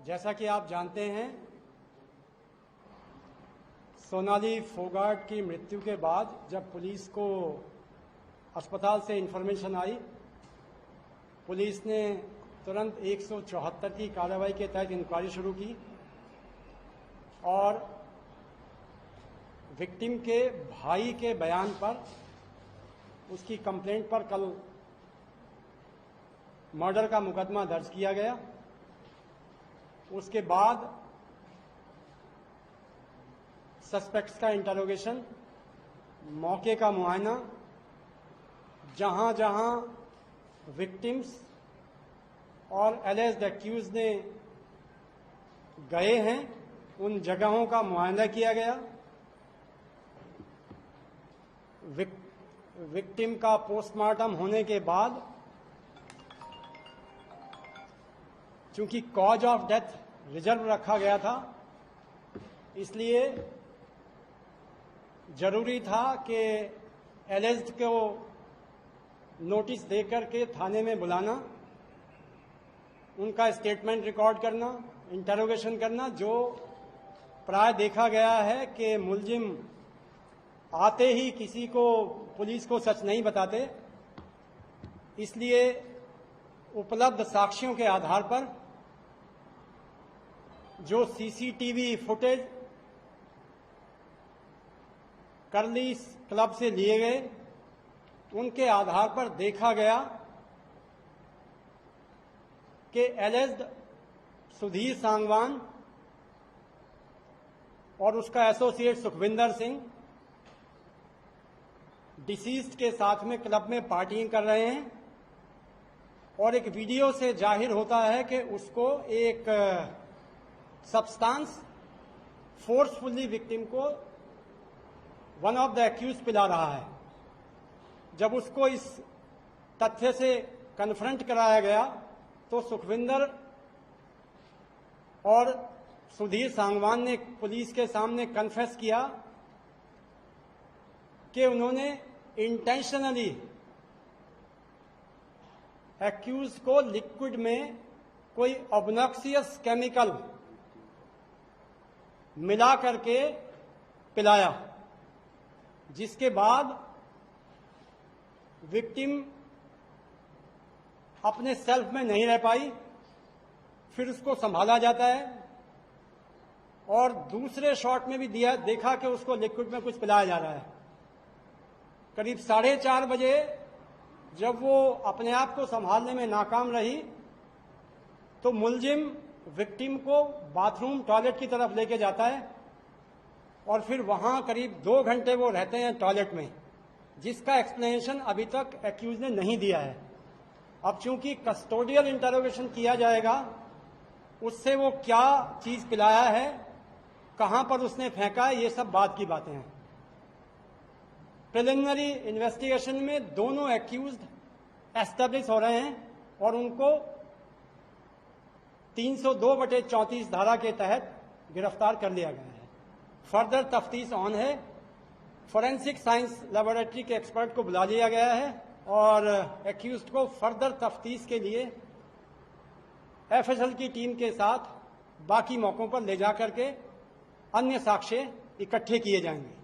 जैसा कि आप जानते हैं, सोनाली फोगाट की मृत्यु के बाद जब पुलिस को अस्पताल से इंफॉर्मेशन आई, पुलिस ने तुरंत 174 की कार्रवाई के तहत इंक्वायरी शुरू की और विक्टिम के भाई के बयान पर, उसकी कंप्लेंट पर कल मर्डर का मुकदमा दर्ज किया गया। उसके बाद सस्पेक्ट्स का इंटरोगेशन, मौके का मुआयना, जहां जहां विक्टिम्स और एलिज्ड एक्यूज ने गए हैं उन जगहों का मुआयना किया गया। विक्टिम का पोस्टमार्टम होने के बाद चूंकि कॉज ऑफ डेथ रिजर्व रखा गया था, इसलिए जरूरी था कि एलिज्ड को नोटिस देकर के थाने में बुलाना, उनका स्टेटमेंट रिकॉर्ड करना, इंटरोगेशन करना। जो प्राय देखा गया है कि मुलजिम आते ही किसी को, पुलिस को सच नहीं बताते, इसलिए उपलब्ध साक्ष्यों के आधार पर जो सीसीटीवी फुटेज करली क्लब से लिए गए, उनके आधार पर देखा गया कि एलिज्ड सुधीर सांगवान और उसका एसोसिएट सुखविंदर सिंह डिसीज्ड के साथ में क्लब में पार्टिंग कर रहे हैं और एक वीडियो से जाहिर होता है कि उसको एक सब्सटेंस फोर्सफुली विक्टिम को वन ऑफ द एक्यूज पिला रहा है। जब उसको इस तथ्य से कन्फ्रंट कराया गया तो सुखविंदर और सुधीर सांगवान ने पुलिस के सामने कन्फेस किया कि उन्होंने इंटेंशनली एक्यूज को लिक्विड में कोई ऑब्नॉक्सियस केमिकल मिला करके पिलाया, जिसके बाद विक्टिम अपने सेल्फ में नहीं रह पाई। फिर उसको संभाला जाता है और दूसरे शॉट में भी देखा कि उसको लिक्विड में कुछ पिलाया जा रहा है। करीब 4:30 बजे जब वो अपने आप को संभालने में नाकाम रही तो मुलजिम विक्टिम को बाथरूम, टॉयलेट की तरफ लेके जाता है और फिर वहां करीब 2 घंटे वो रहते हैं टॉयलेट में, जिसका एक्सप्लेनेशन अभी तक एक्यूज ने नहीं दिया है। अब चूंकि कस्टोडियल इंटरोगेशन किया जाएगा, उससे वो क्या चीज पिलाया है, कहां पर उसने फेंका है, ये सब बाद की बातें हैं। प्रिलिमिनरी इन्वेस्टिगेशन में दोनों एक्यूज्ड एस्टेब्लिश हो रहे हैं और उनको 302/34 धारा के तहत गिरफ्तार कर लिया गया है। फर्दर तफ्तीश ऑन है। फोरेंसिक साइंस लेबोरेटरी के एक्सपर्ट को बुला लिया गया है और एक्यूज्ड को फर्दर तफ्तीश के लिए एफएसएल की टीम के साथ बाकी मौकों पर ले जाकर के अन्य साक्ष्य इकट्ठे किए जाएंगे।